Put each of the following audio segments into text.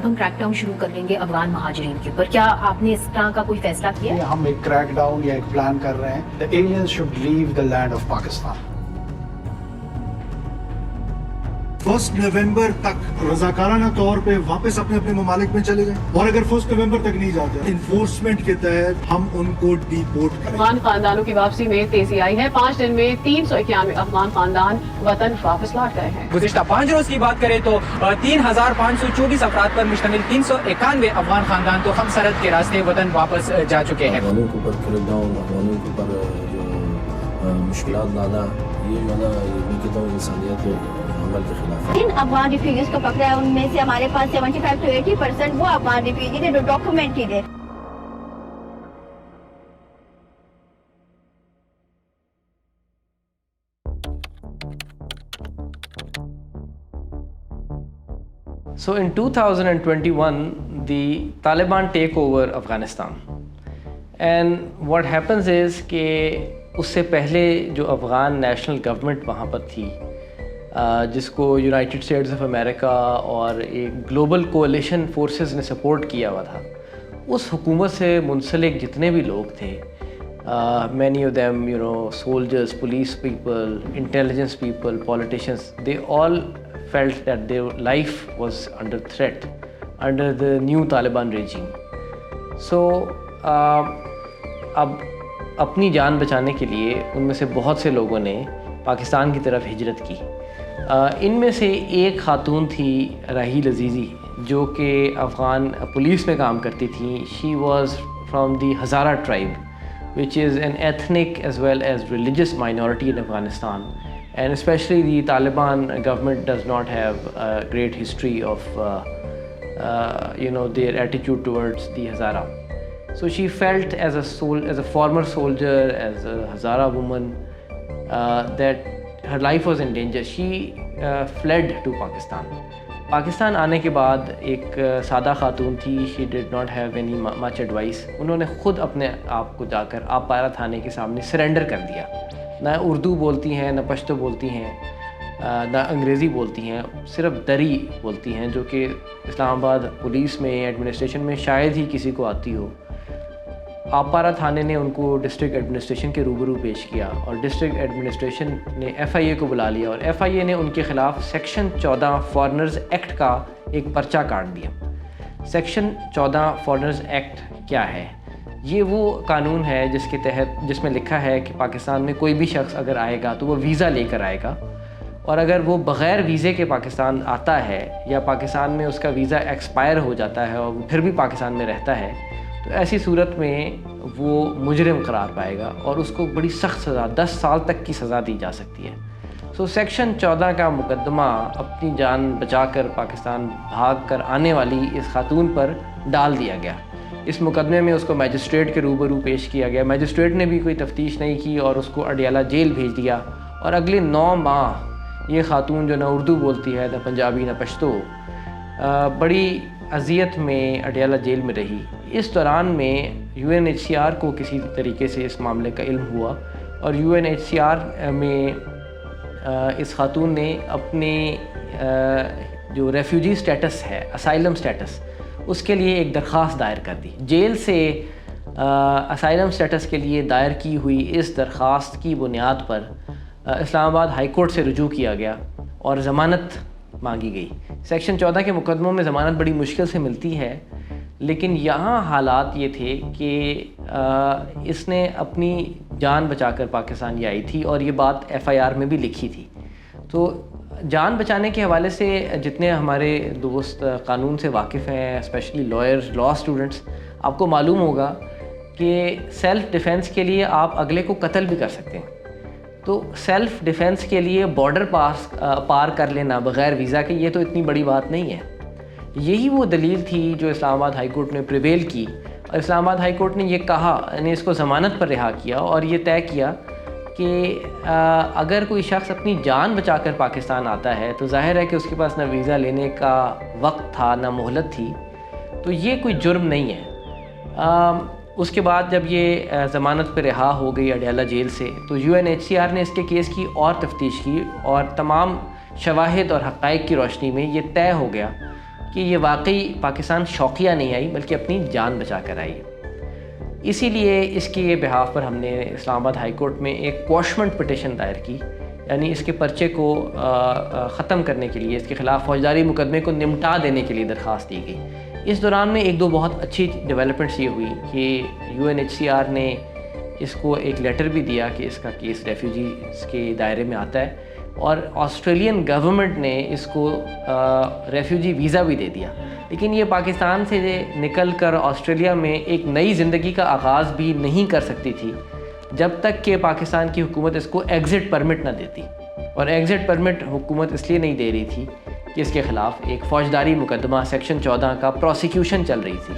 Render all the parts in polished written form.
اب ہم crack down شروع کر لیں گے افغان مہاجرین کے اوپر. کیا آپ نے اس طرح کا کوئی فیصلہ کیا؟ ہم ایک کریک ڈاؤن یا ایک پلان کر رہے ہیں. The aliens should leave the land of Pakistan. 1 نومبر تک رضاکارانہ طور پہ واپس اپنے اپنے ممالک میں چلے جائیں, اور اگر 1 نومبر تک نہیں جاتے انفورسمنٹ کے تحت ہم ان کو ڈی پورٹ کریں. افغان خاندانوں کی واپسی میں تیزی آئی ہے. 5 دن میں 391 افغان خاندان وطن واپس لوٹ گئے ہیں. گزشتہ 5 روز کی بات کریں تو 3524 افراد پر مشتمل 391 افغان خاندان تو ہم سرحد کے راستے وطن واپس جا چکے ہیں. افغانوں کے اوپر کریک ڈاؤن, افغانوں کے اوپر جو مشکلات لانا, یہ میں کہتا ہوں انسانیت عمل کے خلاف ہے. جن افغان ریفیوجیز کو پکڑا ہے ان میں سے ہمارے پاس 75 to 80% وہ افغان ریفیوجی تھے جو ڈاکومنٹڈ ہے. So in 2021, the Taliban take over Afghanistan. And what happens is کہ اس سے پہلے جو افغان نیشنل گورنمنٹ وہاں پر تھی, جس کو یونائٹڈ اسٹیٹس آف امریکہ اور ایک گلوبل کولیشن فورسز نے سپورٹ کیا ہوا تھا, اس حکومت سے منسلک جتنے بھی لوگ تھے, many of them, soldiers, police people, intelligence people, politicians, they all felt that their life was under threat under the new Taliban regime. So اب اپنی جان بچانے کے لیے ان میں سے بہت سے لوگوں نے پاکستان کی طرف ہجرت کی. ان میں سے ایک خاتون تھی راحیل عزیزی, جو کہ افغان پولیس میں کام کرتی تھیں. She was from the Hazara tribe which is an ethnic as well as religious minority in Afghanistan, and especially the Taliban government does not have a great history of their attitude towards the Hazara. So she felt as a former soldier, as a Hazara woman, that her life was in danger. She fled to Pakistan. Pakistan آنے کے بعد ایک سادہ خاتون تھی. She did not have any much advice. انہوں نے خود اپنے آپ کو جا کر آپ پارا تھانے کے سامنے سرنڈر کر دیا. نہ اردو بولتی ہیں, نہ پشتو بولتی ہیں, نہ انگریزی بولتی ہیں, صرف دری بولتی ہیں, جو کہ اسلام آباد پولیس میں, ایڈمنسٹریشن میں شاید ہی کسی کو آتی ہو. آپ پارا تھانے نے ان کو ڈسٹرکٹ ایڈمنسٹریشن کے روبرو پیش کیا, اور ڈسٹرکٹ ایڈمنسٹریشن نے ایف آئی اے کو بلا لیا, اور ایف آئی اے نے ان کے خلاف سیکشن 14 فارنرز ایکٹ کا ایک پرچہ کاٹ دیا. سیکشن 14 فارنرز ایکٹ کیا ہے؟ یہ وہ قانون ہے جس میں لکھا ہے کہ پاکستان میں کوئی بھی شخص اگر آئے گا تو وہ ویزا لے کر آئے گا, اور اگر وہ بغیر ویزے کے پاکستان آتا ہے یا پاکستان میں اس کا ویزا ایکسپائر ہو جاتا ہے اور پھر بھی پاکستان میں رہتا ہے, تو ایسی صورت میں وہ مجرم قرار پائے گا اور اس کو بڑی سخت سزا 10 سال تک کی سزا دی جا سکتی ہے. سو سیکشن 14 کا مقدمہ اپنی جان بچا کر پاکستان بھاگ کر آنے والی اس خاتون پر ڈال دیا گیا. اس مقدمے میں اس کو میجسٹریٹ کے روبرو پیش کیا گیا. میجسٹریٹ نے بھی کوئی تفتیش نہیں کی اور اس کو اڈیالہ جیل بھیج دیا, اور اگلے 9 ماہ یہ خاتون جو نہ اردو بولتی ہے, نہ پنجابی, نہ پشتو, بڑی اذیت میں اڈیالہ جیل میں رہی. اس دوران میں U N H C R کو کسی طریقے سے اس معاملے کا علم ہوا, اور U N H C R میں اس خاتون نے اپنے جو ریفیوجی سٹیٹس ہے, اسائلم سٹیٹس, اس کے لیے ایک درخواست دائر کر دی. جیل سے اسائلم سٹیٹس کے لیے دائر کی ہوئی اس درخواست کی بنیاد پر اسلام آباد ہائی کورٹ سے رجوع کیا گیا اور ضمانت مانگی گئی. سیکشن 14 کے مقدموں میں ضمانت بڑی مشکل سے ملتی ہے, لیکن یہاں حالات یہ تھے کہ اس نے اپنی جان بچا کر پاکستان یہ آئی تھی, اور یہ بات ایف آئی آر میں بھی لکھی تھی. تو جان بچانے کے حوالے سے جتنے ہمارے دوست قانون سے واقف ہیں, اسپیشلی لائرز, لا اسٹوڈنٹس, آپ کو معلوم ہوگا کہ سیلف ڈیفینس کے لیے آپ اگلے کو قتل بھی کر سکتے ہیں. تو سیلف ڈیفینس کے لیے بارڈر پار کر لینا بغیر ویزا کے, یہ تو اتنی بڑی بات نہیں ہے. یہی وہ دلیل تھی جو اسلام آباد ہائی کورٹ نے پریویل کی, اور اسلام آباد ہائی کورٹ نے یہ کہا, یعنی اس کو ضمانت پر رہا کیا اور یہ طے کیا کہ اگر کوئی شخص اپنی جان بچا کر پاکستان آتا ہے تو ظاہر ہے کہ اس کے پاس نہ ویزا لینے کا وقت تھا, نہ مہلت تھی, تو یہ کوئی جرم نہیں ہے. اس کے بعد جب یہ ضمانت پہ رہا ہو گئی اڈیالہ جیل سے, تو U N H C R نے اس کے کیس کی اور تفتیش کی, اور تمام شواہد اور حقائق کی روشنی میں یہ طے ہو گیا کہ یہ واقعی پاکستان شوقیہ نہیں آئی بلکہ اپنی جان بچا کر آئی ہے۔ اسی لیے اس کے بہاف پر ہم نے اسلام آباد ہائی کورٹ میں ایک کواشمنٹ پٹیشن دائر کی، یعنی اس کے پرچے کو ختم کرنے کے لیے، اس کے خلاف فوجداری مقدمے کو نمٹا دینے کے لیے درخواست دی گئی۔ اس دوران میں ایک دو بہت اچھی ڈیولپمنٹس یہ ہوئی کہ UNHCR نے اس کو ایک لیٹر بھی دیا کہ اس کا کیس ریفیوجیز کے دائرے میں آتا ہے، اور آسٹریلین گورنمنٹ نے اس کو ریفیوجی ویزا بھی دے دیا۔ لیکن یہ پاکستان سے نکل کر آسٹریلیا میں ایک نئی زندگی کا آغاز بھی نہیں کر سکتی تھی جب تک کہ پاکستان کی حکومت اس کو ایگزٹ پرمٹ نہ دیتی، اور ایگزٹ پرمٹ حکومت اس لیے نہیں دے رہی تھی کہ اس کے خلاف ایک فوجداری مقدمہ سیکشن 14 کا پروسیکیوشن چل رہی تھی۔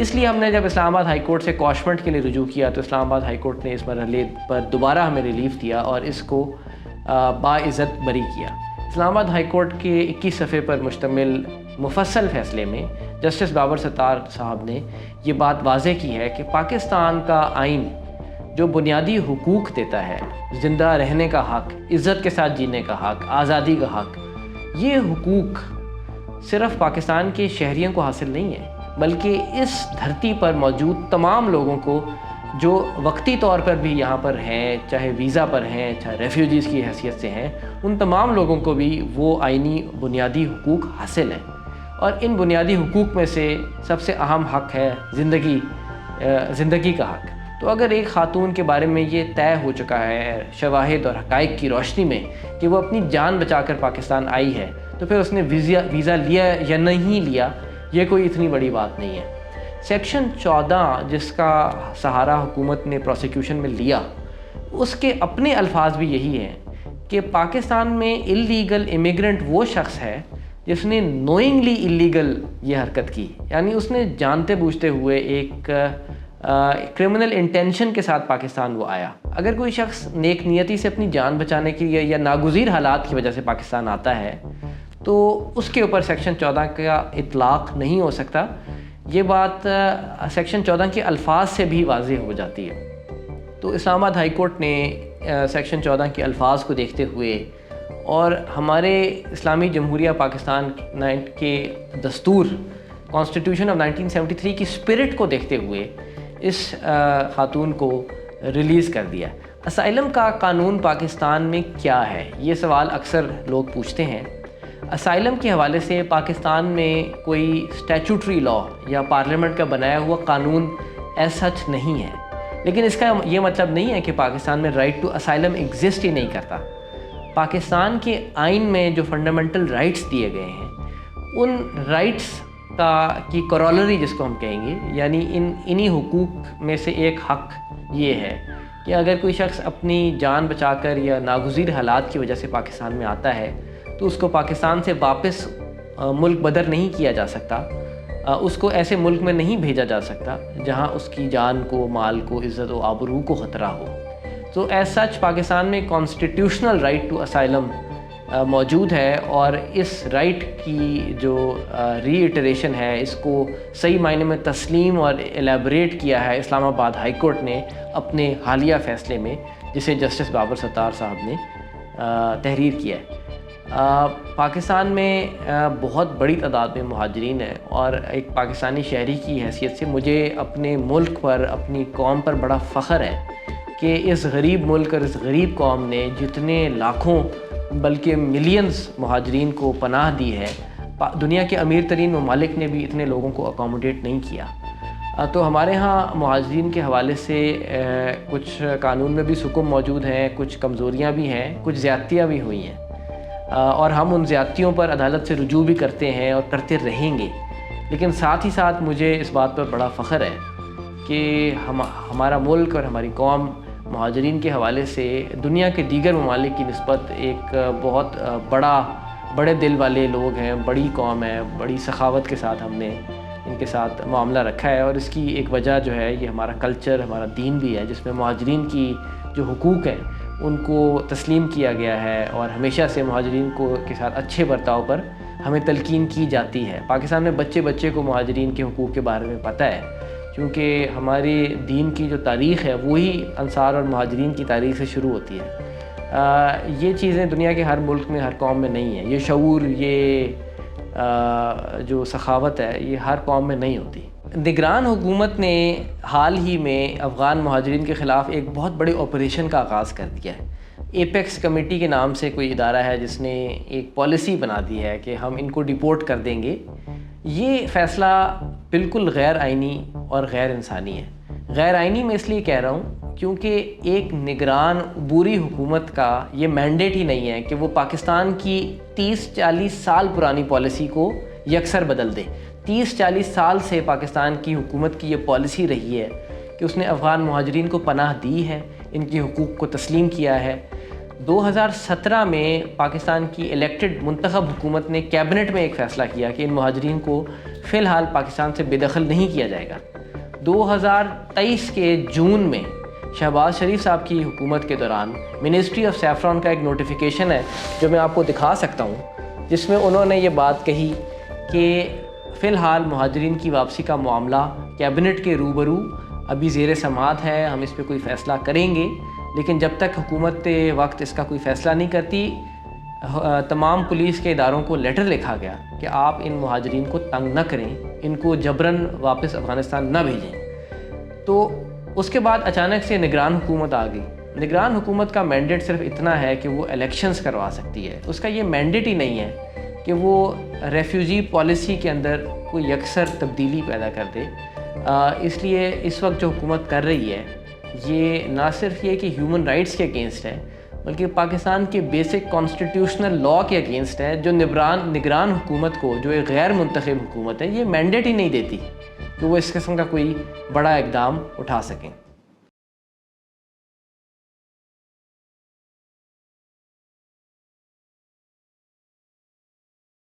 اس لیے ہم نے جب اسلام آباد ہائی کورٹ سے کواشمنٹ کے لیے رجوع کیا تو اسلام آباد ہائی کورٹ نے اس مرحلے پر دوبارہ ہمیں ریلیف دیا اور اس کو باعزت بری کیا۔ اسلام آباد ہائی کورٹ کے 21 صفحے پر مشتمل مفصل فیصلے میں جسٹس بابر ستار صاحب نے یہ بات واضح کی ہے کہ پاکستان کا آئین جو بنیادی حقوق دیتا ہے، زندہ رہنے کا حق، عزت کے ساتھ جینے کا حق، آزادی کا حق، یہ حقوق صرف پاکستان کے شہریوں کو حاصل نہیں ہے بلکہ اس دھرتی پر موجود تمام لوگوں کو جو وقتی طور پر بھی یہاں پر ہیں، چاہے ویزا پر ہیں، چاہے ریفیوجیز کی حیثیت سے ہیں، ان تمام لوگوں کو بھی وہ آئینی بنیادی حقوق حاصل ہیں۔ اور ان بنیادی حقوق میں سے سب سے اہم حق ہے زندگی کا حق۔ تو اگر ایک خاتون کے بارے میں یہ طے ہو چکا ہے شواہد اور حقائق کی روشنی میں کہ وہ اپنی جان بچا کر پاکستان آئی ہے، تو پھر اس نے ویزا لیا یا نہیں لیا یہ کوئی اتنی بڑی بات نہیں ہے۔ سیکشن 14 جس کا سہارا حکومت نے پروسیکیوشن میں لیا، اس کے اپنے الفاظ بھی یہی ہیں کہ پاکستان میں اللیگل امیگرنٹ وہ شخص ہے جس نے نوئنگلی اللیگل یہ حرکت کی، یعنی اس نے جانتے بوجھتے ہوئے ایک کرمنل انٹینشن کے ساتھ پاکستان وہ آیا۔ اگر کوئی شخص نیک نیتی سے اپنی جان بچانے کے لیے یا ناگزیر حالات کی وجہ سے پاکستان آتا ہے تو اس کے اوپر سیکشن 14 کا اطلاق نہیں ہو سکتا۔ یہ بات سیکشن 14 کے الفاظ سے بھی واضح ہو جاتی ہے۔ تو اسلام آباد ہائی کورٹ نے سیکشن 14 کے الفاظ کو دیکھتے ہوئے اور ہمارے اسلامی جمہوریہ پاکستان کے دستور کانسٹیٹیوشن آف 1973 کی اسپرٹ کو دیکھتے ہوئے اس خاتون کو ریلیز کر دیا۔ اسائلم کا قانون پاکستان میں کیا ہے؟ یہ سوال اکثر لوگ پوچھتے ہیں۔ اسائلم کے حوالے سے پاکستان میں کوئی اسٹیچوٹری لا یا پارلیمنٹ کا بنایا ہوا قانون ایز سچ نہیں ہے، لیکن اس کا یہ مطلب نہیں ہے کہ پاکستان میں رائٹ ٹو اسائلم ایگزسٹ ہی نہیں کرتا۔ پاکستان کے آئین میں جو فنڈامنٹل رائٹس دیے گئے ہیں، ان رائٹس کی کرولری جس کو ہم کہیں گے، یعنی انہی حقوق میں سے ایک حق یہ ہے کہ اگر کوئی شخص اپنی جان بچا کر یا ناگزیر حالات کی وجہ سے پاکستان میں آتا ہے تو اس کو پاکستان سے واپس ملک بدر نہیں کیا جا سکتا، اس کو ایسے ملک میں نہیں بھیجا جا سکتا جہاں اس کی جان کو، مال کو، عزت و آبرو کو خطرہ ہو۔ تو ایز سچ پاکستان میں کانسٹیٹیوشنل رائٹ ٹو اسائلم موجود ہے، اور اس رائٹ کی جو ری ایٹریشن ہے، اس کو صحیح معنی میں تسلیم اور ایلیبریٹ کیا ہے اسلام آباد ہائی کورٹ نے اپنے حالیہ فیصلے میں، جسے جسٹس بابر ستار صاحب نے تحریر کیا ہے۔ پاکستان میں بہت بڑی تعداد میں مہاجرین ہیں، اور ایک پاکستانی شہری کی حیثیت سے مجھے اپنے ملک پر، اپنی قوم پر بڑا فخر ہے کہ اس غریب ملک اور اس غریب قوم نے جتنے لاکھوں بلکہ ملینز مہاجرین کو پناہ دی ہے، دنیا کے امیر ترین ممالک نے بھی اتنے لوگوں کو اکوموڈیٹ نہیں کیا۔ تو ہمارے ہاں مہاجرین کے حوالے سے کچھ قانون میں بھی سکم موجود ہیں، کچھ کمزوریاں بھی ہیں، کچھ زیادتیاں بھی ہوئی ہیں، اور ہم ان زیادتیوں پر عدالت سے رجوع بھی کرتے ہیں اور کرتے رہیں گے۔ لیکن ساتھ ہی ساتھ مجھے اس بات پر بڑا فخر ہے کہ ہمارا ملک اور ہماری قوم مہاجرین کے حوالے سے دنیا کے دیگر ممالک کی نسبت ایک بہت بڑے دل والے لوگ ہیں، بڑی قوم ہے، بڑی سخاوت کے ساتھ ہم نے ان کے ساتھ معاملہ رکھا ہے۔ اور اس کی ایک وجہ جو ہے یہ ہمارا کلچر، ہمارا دین بھی ہے، جس میں مہاجرین کی جو حقوق ہیں ان کو تسلیم کیا گیا ہے، اور ہمیشہ سے مہاجرین کے ساتھ اچھے برتاؤ پر ہمیں تلقین کی جاتی ہے۔ پاکستان میں بچے کو مہاجرین کے حقوق کے بارے میں پتہ ہے، کیونکہ ہمارے دین کی جو تاریخ ہے وہی انصار اور مہاجرین کی تاریخ سے شروع ہوتی ہے۔ یہ چیزیں دنیا کے ہر ملک میں، ہر قوم میں نہیں ہیں۔ یہ شعور، جو سخاوت ہے یہ ہر قوم میں نہیں ہوتی. نگران حکومت نے حال ہی میں افغان مہاجرین کے خلاف ایک بہت بڑے آپریشن کا آغاز کر دیا ہے. ایپیکس کمیٹی کے نام سے کوئی ادارہ ہے جس نے ایک پالیسی بنا دی ہے کہ ہم ان کو ڈیپورٹ کر دیں گے. یہ فیصلہ بالکل غیر آئینی اور غیر انسانی ہے. غیر آئینی میں اس لیے کہہ رہا ہوں کیونکہ ایک نگران عبوری حکومت کا یہ مینڈیٹ ہی نہیں ہے کہ وہ پاکستان کی 30-40 سال پرانی پالیسی کو یکسر بدل دے. 30-40 سال سے پاکستان کی حکومت کی یہ پالیسی رہی ہے کہ اس نے افغان مہاجرین کو پناہ دی ہے, ان کے حقوق کو تسلیم کیا ہے. 2017 میں پاکستان کی الیکٹڈ منتخب حکومت نے کیبنٹ میں ایک فیصلہ کیا کہ ان مہاجرین کو فی الحال پاکستان سے بے دخل نہیں کیا جائے گا. 2023 کے جون میں شہباز شریف صاحب کی حکومت کے دوران منسٹری آف سیفران کا ایک نوٹیفیکیشن ہے جو میں آپ کو دکھا سکتا ہوں, جس میں انہوں نے یہ بات کہی کہ فی الحال مہاجرین کی واپسی کا معاملہ کیبنٹ کے روبرو ابھی زیر سماعت ہے, ہم اس پہ کوئی فیصلہ کریں گے, لیکن جب تک حکومت وقت اس کا کوئی فیصلہ نہیں کرتی تمام پولیس کے اداروں کو لیٹر لکھا گیا کہ آپ ان مہاجرین کو تنگ نہ کریں, ان کو جبراً واپس افغانستان نہ بھیجیں. تو اس کے بعد اچانک سے نگران حکومت آ گئی. نگران حکومت کا مینڈیٹ صرف اتنا ہے کہ وہ الیکشنز کروا سکتی ہے. اس کا یہ مینڈیٹ ہی نہیں ہے کہ وہ ریفیوجی پالیسی کے اندر کوئی یکسر تبدیلی پیدا کر دے. اس لیے اس وقت جو حکومت کر رہی ہے یہ نہ صرف یہ کہ ہیومن رائٹس کے اگینسٹ ہے بلکہ پاکستان کے بیسک کانسٹیٹیوشنل لاء کے اگینسٹ ہے, جو نگران حکومت کو, جو ایک غیر منتخب حکومت ہے, یہ مینڈیٹ ہی نہیں دیتی کہ وہ اس قسم کا کوئی بڑا اقدام اٹھا سکیں.